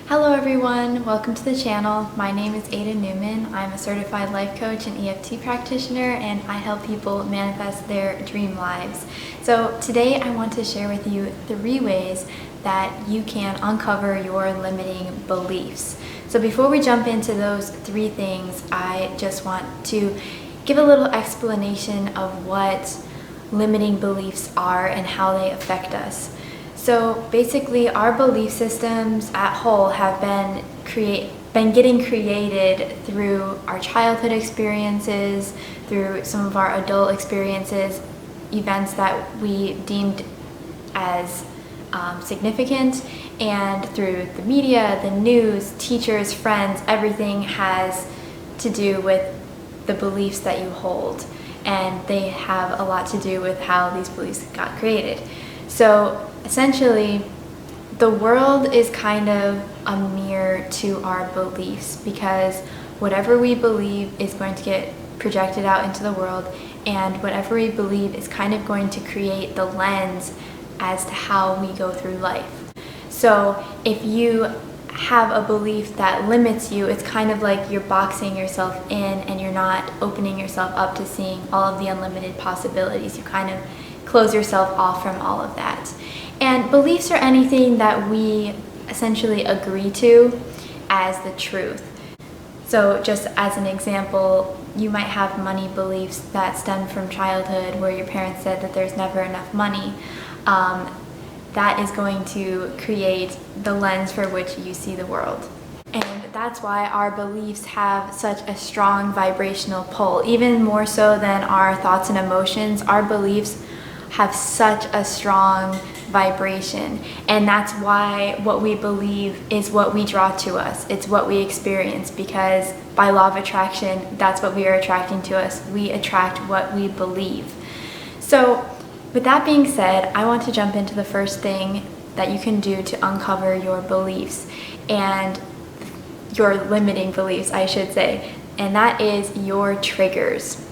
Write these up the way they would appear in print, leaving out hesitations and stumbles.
Hello everyone, welcome to the channel. My name is Ada Newman. I'm a certified life coach and EFT practitioner, and I help people manifest their dream lives. So today I want to share with you 3 ways that you can uncover your limiting beliefs. So before we jump into those 3 things, I just want to give a little explanation of what limiting beliefs are and how they affect us. So basically, our belief systems at whole have been getting created through our childhood experiences, through some of our adult experiences, events that we deemed as significant, and through the media, the news, teachers, friends. Everything has to do with the beliefs that you hold, and they have a lot to do with how these beliefs got created. So essentially, the world is kind of a mirror to our beliefs, because whatever we believe is going to get projected out into the world, and whatever we believe is kind of going to create the lens as to how we go through life. So if you have a belief that limits you, it's kind of like you're boxing yourself in and you're not opening yourself up to seeing all of the unlimited possibilities. You kind of close yourself off from all of that. And beliefs are anything that we essentially agree to as the truth. So just as an example, you might have money beliefs that stem from childhood where your parents said that there's never enough money. That is going to create the lens for which you see the world. And that's why our beliefs have such a strong vibrational pull. Even more so than our thoughts and emotions, our beliefs have such a strong vibration, and that's why what we believe is what we draw to us. It's what we experience, because by law of attraction, that's what we are attracting to us. We attract what we believe. So with that being said, I want to jump into the first thing that you can do to uncover your beliefs, and your limiting beliefs, I should say, and that is your triggers.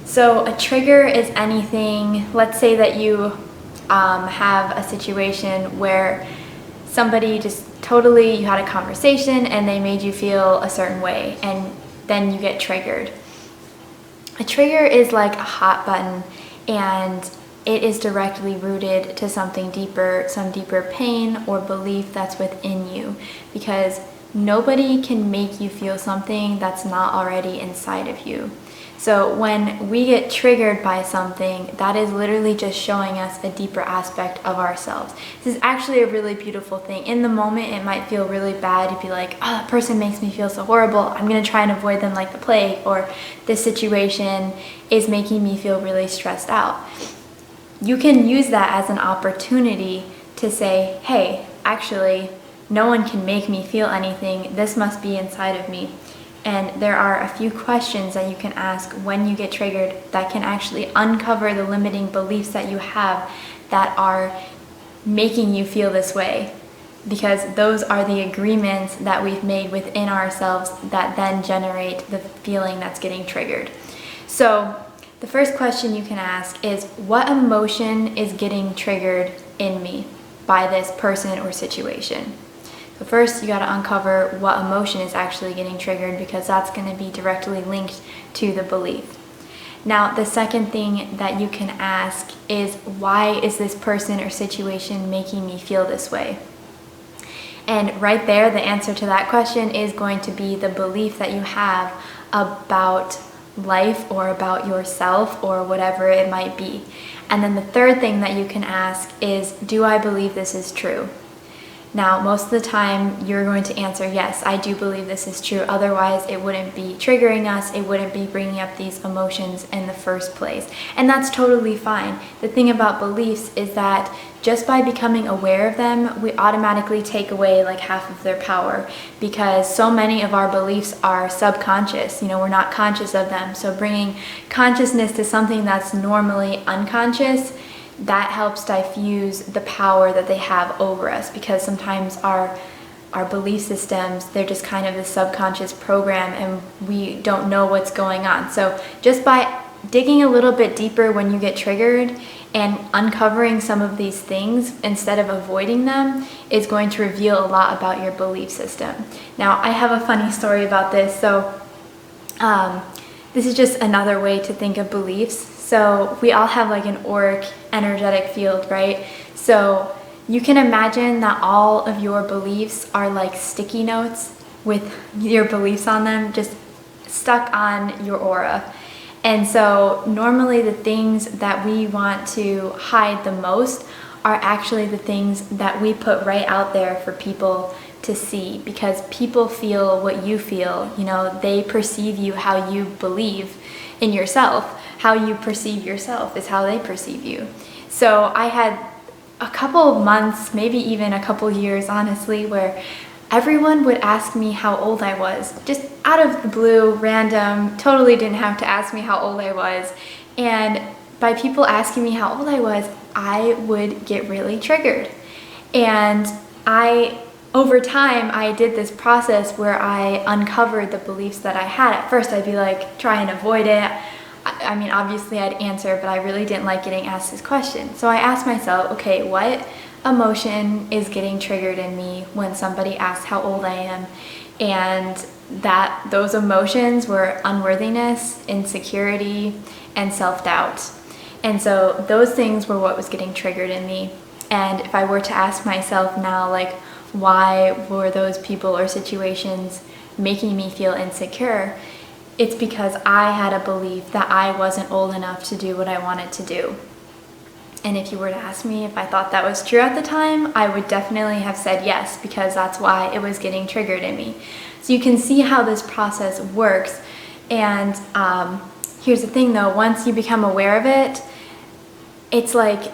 So a trigger is anything, let's say that you have a situation where somebody you had a conversation and they made you feel a certain way, and then you get triggered. A trigger is like a hot button, and it is directly rooted to something deeper, some deeper pain or belief that's within you, because nobody can make you feel something that's not already inside of you. So when we get triggered by something, that is literally just showing us a deeper aspect of ourselves. This is actually a really beautiful thing. In the moment, it might feel really bad to be like, oh, that person makes me feel so horrible. I'm gonna try and avoid them like the plague, or this situation is making me feel really stressed out. You can use that as an opportunity to say, hey, actually, no one can make me feel anything. This must be inside of me. And there are a few questions that you can ask when you get triggered that can actually uncover the limiting beliefs that you have that are making you feel this way, because those are the agreements that we've made within ourselves that then generate the feeling that's getting triggered. So the first question you can ask is, what emotion is getting triggered in me by this person or situation? So first, you got to uncover what emotion is actually getting triggered, because that's going to be directly linked to the belief. Now, the second thing that you can ask is, why is this person or situation making me feel this way? And right there, the answer to that question is going to be the belief that you have about life or about yourself or whatever it might be. And then the third thing that you can ask is, do I believe this is true? Now, most of the time, you're going to answer, yes, I do believe this is true. Otherwise, it wouldn't be triggering us. It wouldn't be bringing up these emotions in the first place. And that's totally fine. The thing about beliefs is that just by becoming aware of them, we automatically take away like half of their power, because so many of our beliefs are subconscious. We're not conscious of them. So bringing consciousness to something that's normally unconscious, that helps diffuse the power that they have over us, because sometimes our belief systems, they're just kind of this subconscious program and we don't know what's going on. So just by digging a little bit deeper when you get triggered And uncovering some of these things instead of avoiding them is going to reveal a lot about your belief system. Now, I have a funny story about this. So this is just another way to think of beliefs. So we all have like an auric energetic field, right? So you can imagine that all of your beliefs are like sticky notes with your beliefs on them, just stuck on your aura. And so normally the things that we want to hide the most are actually the things that we put right out there for people to see, because people feel what you feel. You know, they perceive you how you believe in yourself. How you perceive yourself is how they perceive you. So I had a couple of months, maybe even a couple years, honestly, where everyone would ask me how old I was, just out of the blue, random, totally didn't have to ask me how old I was. And by people asking me how old I was, I would get really triggered. And over time, I did this process where I uncovered the beliefs that I had. At first, I'd be like, try and avoid it. I mean, obviously I'd answer, but I really didn't like getting asked this question. So I asked myself, okay, what emotion is getting triggered in me when somebody asks how old I am? And those emotions were unworthiness, insecurity, and self-doubt. And so those things were what was getting triggered in me. And if I were to ask myself now, like, why were those people or situations making me feel insecure? It's because I had a belief that I wasn't old enough to do what I wanted to do. And if you were to ask me if I thought that was true at the time, I would definitely have said yes, because that's why it was getting triggered in me. So you can see how this process works. And here's the thing though, once you become aware of it, it's like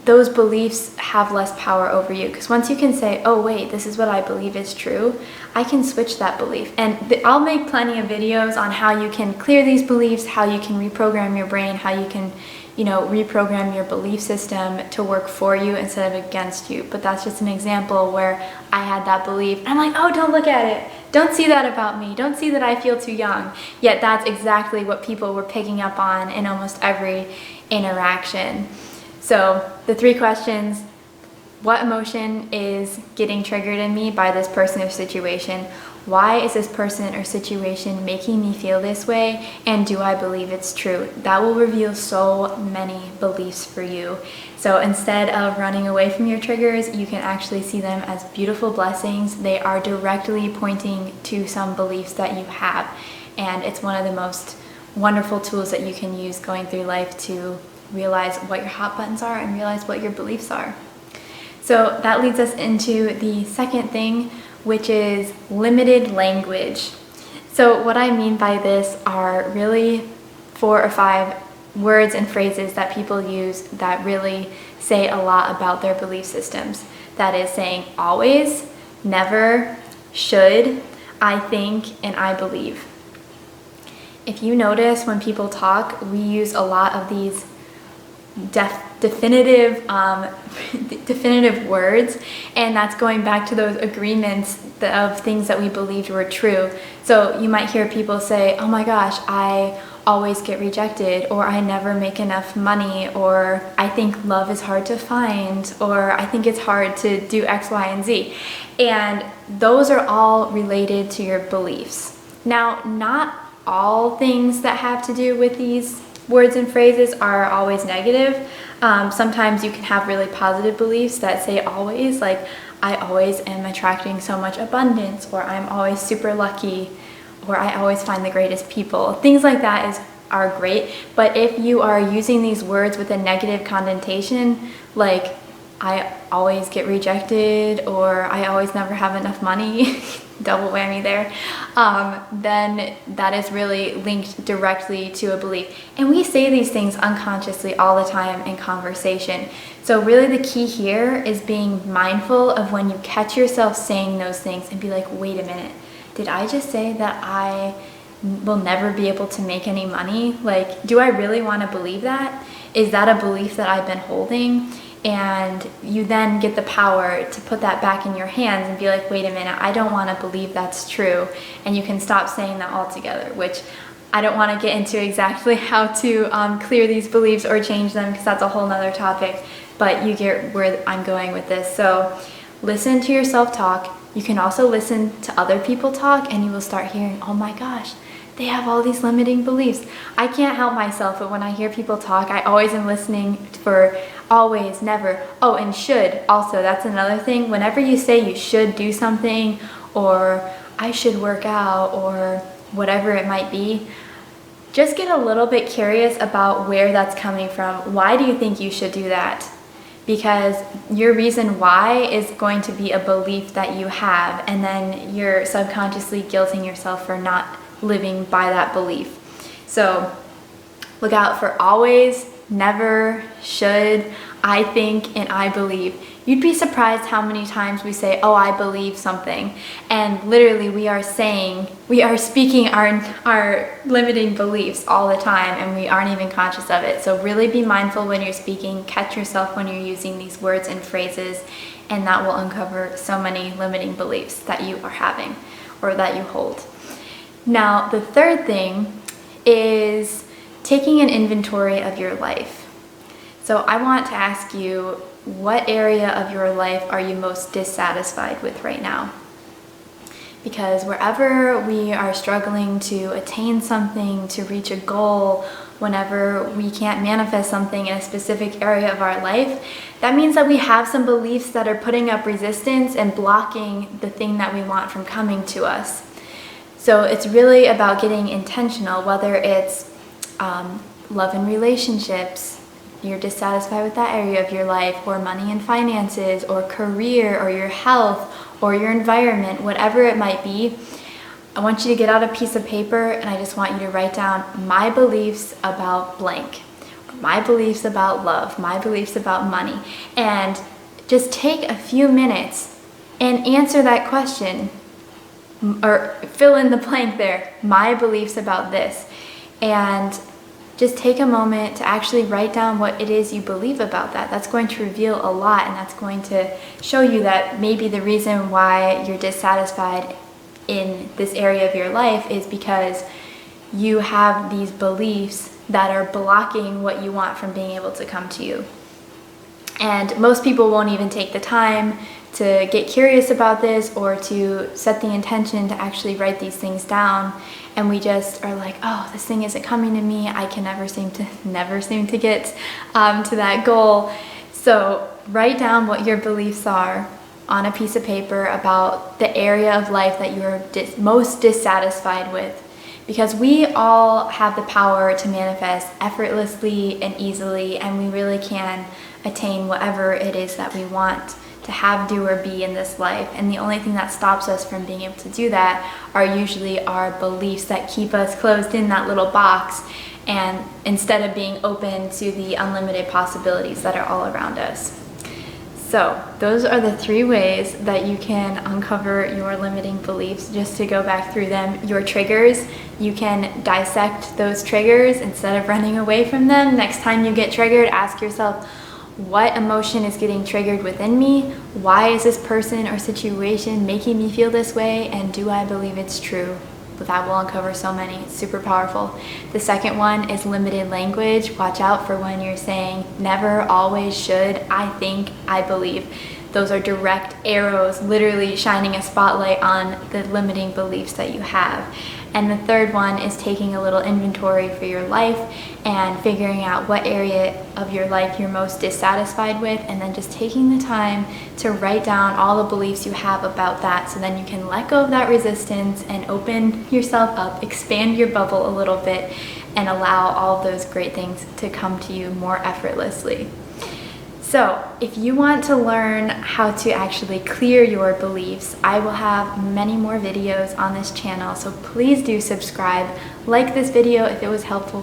those beliefs have less power over you, because once you can say, oh wait, this is what I believe is true, I can switch that belief. And I'll make plenty of videos on how you can clear these beliefs, how you can reprogram your brain, how you can, reprogram your belief system to work for you instead of against you. But that's just an example where I had that belief and I'm like, oh, don't look at it, don't see that about me, don't see that I feel too young. Yet that's exactly what people were picking up on in almost every interaction. So the 3 questions: what emotion is getting triggered in me by this person or situation? Why is this person or situation making me feel this way? And do I believe it's true? That will reveal so many beliefs for you. So instead of running away from your triggers, you can actually see them as beautiful blessings. They are directly pointing to some beliefs that you have. And it's one of the most wonderful tools that you can use going through life to realize what your hot buttons are and realize what your beliefs are. So that leads us into the second thing, which is limited language. So what I mean by this are really 4 or 5 words and phrases that people use that really say a lot about their belief systems. That is saying always, never, should, I think, and I believe. If you notice when people talk, we use a lot of these definitive words, and that's going back to those agreements of things that we believed were true. So you might hear people say, oh my gosh, I always get rejected, or I never make enough money, or I think love is hard to find, or I think it's hard to do X, Y, and Z. And those are all related to your beliefs. Now, not all things that have to do with these words and phrases are always negative. Sometimes you can have really positive beliefs that say always, like I always am attracting so much abundance, or I'm always super lucky, or I always find the greatest people. Things like that are great, but if you are using these words with a negative connotation, like I always get rejected, or I always never have enough money, double whammy there, then that is really linked directly to a belief. And we say these things unconsciously all the time in conversation. So really the key here is being mindful of when you catch yourself saying those things and be like, wait a minute, did I just say that I will never be able to make any money? Like, do I really want to believe that? Is that a belief that I've been holding? And you then get the power to put that back in your hands and be like, wait a minute, I don't want to believe that's true. And you can stop saying that altogether, which I don't want to get into exactly how to clear these beliefs or change them, because that's a whole nother topic, but you get where I'm going with this. So listen to your self-talk. You can also listen to other people talk, and you will start hearing, oh my gosh, they have all these limiting beliefs. I can't help myself, but when I hear people talk, I always am listening for always, never. Oh, and should also, that's another thing. Whenever you say you should do something, or I should work out, or whatever it might be, just get a little bit curious about where that's coming from. Why do you think you should do that? Because your reason why is going to be a belief that you have, and then you're subconsciously guilting yourself for not living by that belief. So look out for always, never, should, I think, and I believe. You'd be surprised how many times we say, oh, I believe something. And literally we are speaking our limiting beliefs all the time, and we aren't even conscious of it. So really be mindful when you're speaking, catch yourself when you're using these words and phrases, and that will uncover so many limiting beliefs that you are having or that you hold. Now, the third thing is taking an inventory of your life. So I want to ask you, what area of your life are you most dissatisfied with right now? Because wherever we are struggling to attain something, to reach a goal, whenever we can't manifest something in a specific area of our life, that means that we have some beliefs that are putting up resistance and blocking the thing that we want from coming to us. So it's really about getting intentional, whether it's love and relationships, you're dissatisfied with that area of your life, or money and finances, or career, or your health, or your environment, whatever it might be. I want you to get out a piece of paper, and I just want you to write down my beliefs about blank, my beliefs about love, my beliefs about money, and just take a few minutes and answer that question, or fill in the blank there, my beliefs about this. And just take a moment to actually write down what it is you believe about that. That's going to reveal a lot, and that's going to show you that maybe the reason why you're dissatisfied in this area of your life is because you have these beliefs that are blocking what you want from being able to come to you. And most people won't even take the time to get curious about this or to set the intention to actually write these things down. And we just are like, oh, this thing isn't coming to me. I can never seem to get to that goal. So write down what your beliefs are on a piece of paper about the area of life that you're most dissatisfied with. Because we all have the power to manifest effortlessly and easily, and we really can attain whatever it is that we want to have, do, or be in this life. And the only thing that stops us from being able to do that are usually our beliefs that keep us closed in that little box, and instead of being open to the unlimited possibilities that are all around us. So those are the 3 ways that you can uncover your limiting beliefs. Just to go back through them, your triggers, you can dissect those triggers instead of running away from them. Next time you get triggered, ask yourself, what emotion is getting triggered within me? Why is this person or situation making me feel this way? And do I believe it's true? But that will uncover so many. It's super powerful. The second one is limited language. Watch out for when you're saying never, always, should, I think, I believe. Those are direct arrows, literally shining a spotlight on the limiting beliefs that you have. And the third one is taking a little inventory for your life and figuring out what area of your life you're most dissatisfied with, and then just taking the time to write down all the beliefs you have about that, so then you can let go of that resistance and open yourself up, expand your bubble a little bit, and allow all of those great things to come to you more effortlessly. So if you want to learn how to actually clear your beliefs, I will have many more videos on this channel, so please do subscribe. Like this video if it was helpful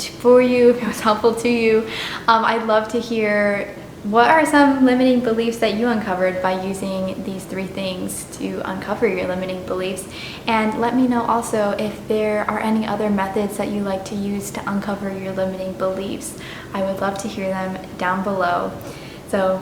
for you, if it was helpful to you. I'd love to hear what are some limiting beliefs that you uncovered by using these 3 things to uncover your limiting beliefs. And let me know also if there are any other methods that you like to use to uncover your limiting beliefs. I would love to hear them down below. So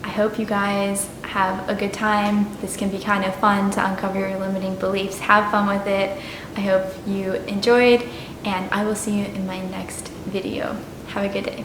I hope you guys have a good time. This can be kind of fun to uncover your limiting beliefs. Have fun with it. I hope you enjoyed, and I will see you in my next video. Have a good day.